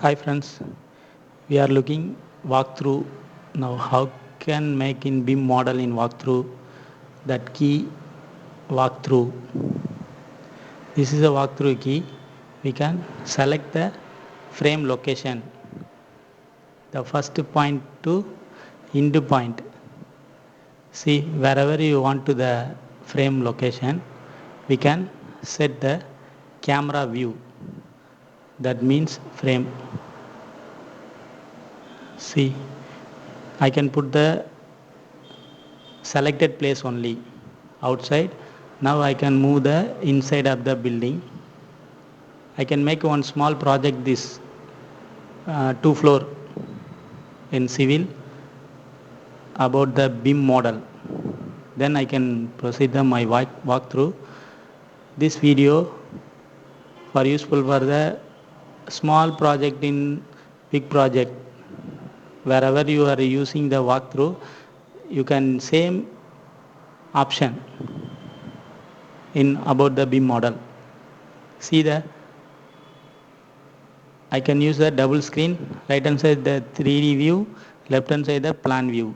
Hi friends, we are looking walkthrough now. How can make in BIM model in walkthrough that key walkthrough. This is a walkthrough key. We can select the frame location, the first point to end point. See wherever you want to the frame location, we can set the camera view. That means frame. See, I can put the selected place only outside. Now I can move the inside of the building. I can make one small project this 2 floor in civil about the BIM model. Then I can proceed the my walk through this video for useful for the small project in big project. Wherever you are using the walkthrough, you can same option in about the BIM model. See the I can use the double screen, right hand side the 3D view, left hand side the plan view.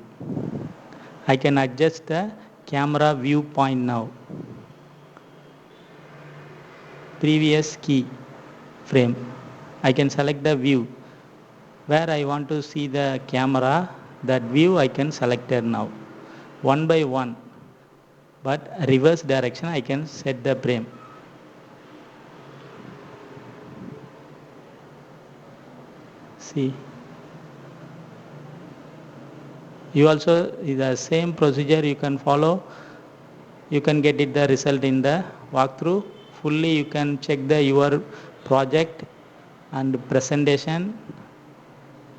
I can adjust the camera viewpoint now. Previous key frame. I can select the view. Where I want to see the camera, that view I can select it now. One by one. But reverse direction I can set the frame. See. You also the same procedure you can follow. You can get it the result in the walkthrough. Fully you can check the your project and presentation.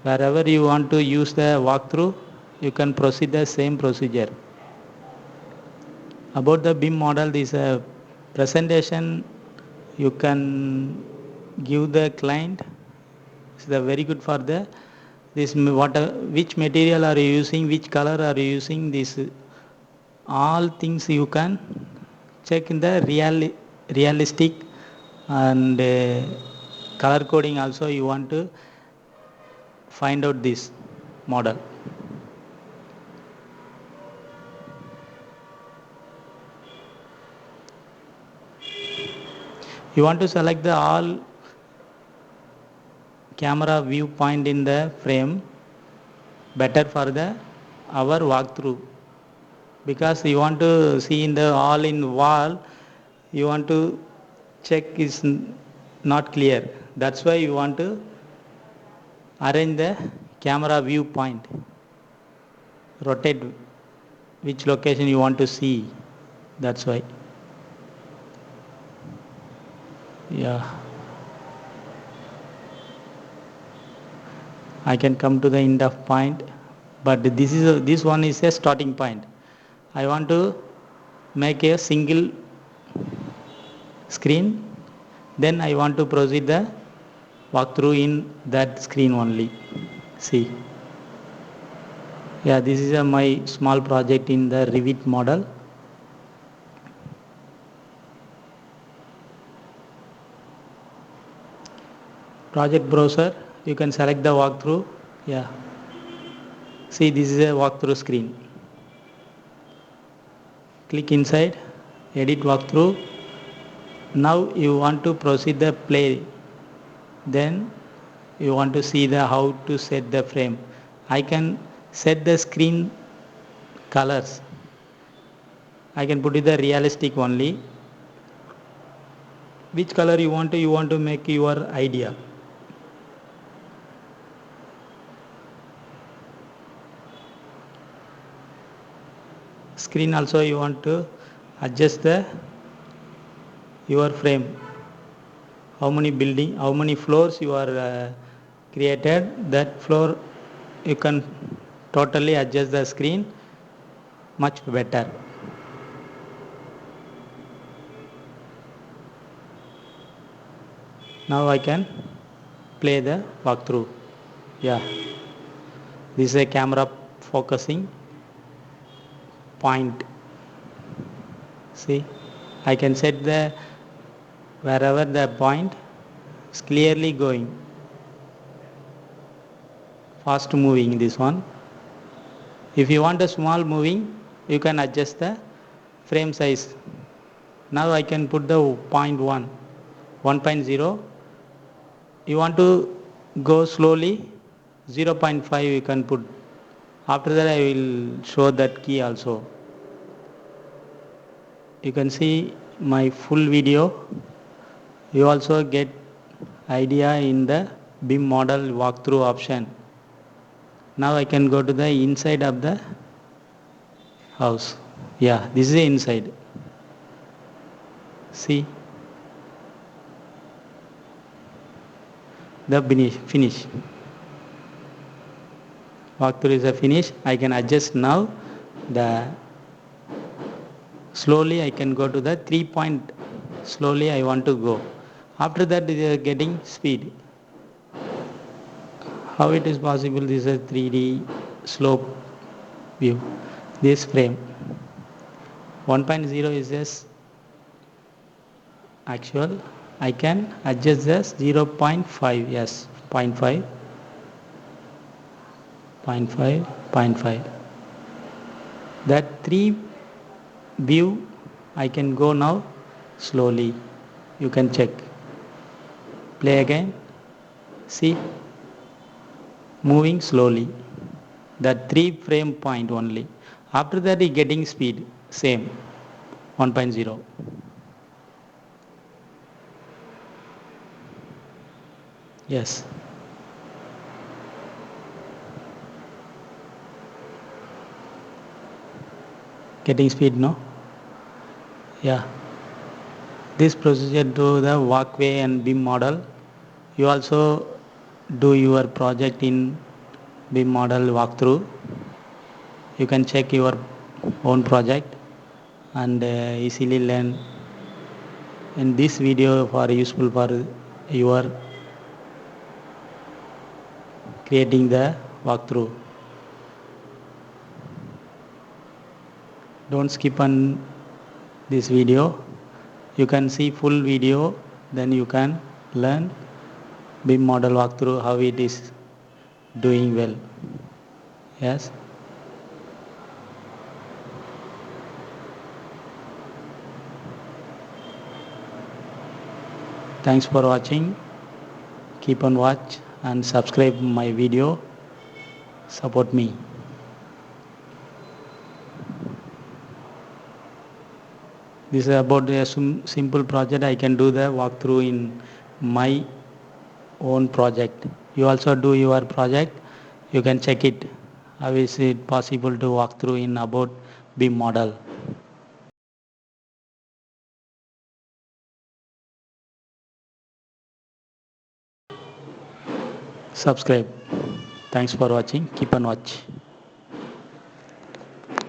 Wherever you want to use the walkthrough, you can proceed the same procedure. About the BIM model, this presentation you can give the client. It's very good for the this what which material are you using, which color are you using. This all things you can check in the realistic and color coding also you want to find out this model. You want to select the all camera viewpoint in the frame better for the our walkthrough, because you want to see in the all in wall, you want to check is not clear. That's why you want to arrange the camera viewpoint, rotate which location you want to see. That's why. Yeah, I can come to the end of point, but this one is a starting point. I want to make a single screen, then I want to proceed the walkthrough in that screen only. See, yeah, this is my small project in the Revit model. Project browser, you can select the walkthrough. Yeah, see, this is a walkthrough screen. Click inside, edit walkthrough. Now you want to proceed the play, then you want to see the how to set the frame. I can set the screen colors. I can put it the realistic only. Which color you want to make your idea. Screen also you want to adjust the your frame, how many floors you are created, that floor you can totally adjust the screen much better. Now I can play the walkthrough. Yeah, this is a camera focusing point. See, I can set the wherever the point is clearly going. fast moving this one. If you want a small moving, you can adjust the frame size. Now I can put the 0.1, 1.0. You want to go slowly, 0.5 you can put. After that I will show that key also. You can see my full video. You also get idea in the BIM model walkthrough option. Now I can go to the inside of the house. Yeah, this is the inside. See the finish. Walkthrough is a finish. I can adjust now the slowly I can go to the 3 point. Slowly I want to go. After that getting speed. How it is possible? This is a 3D slope view. This frame 1.0 is this actual. I can adjust this 0.5. Yes, zero point 0.5, zero point 0.5, 0.5, 0.5. That 3 view I can go now slowly. You can check. Play again. See, moving slowly. That 3 frame point only. After that, getting speed same 1.0. Yes. Getting speed, no? Yeah. This procedure to the walkway and BIM model. You also do your project in BIM model walkthrough. You can check your own project and easily learn. In this video for useful for your creating the walkthrough. Don't skip on this video. You can see full video, then you can learn BIM model walkthrough how it is doing well. Yes. Thanks for watching. Keep on watch and subscribe my video. Support me. This is about a simple project. I can do the walkthrough in my own project. You also do your project. You can check it. How is it possible to walk through in about BIM model? Subscribe. Thanks for watching. Keep on watch.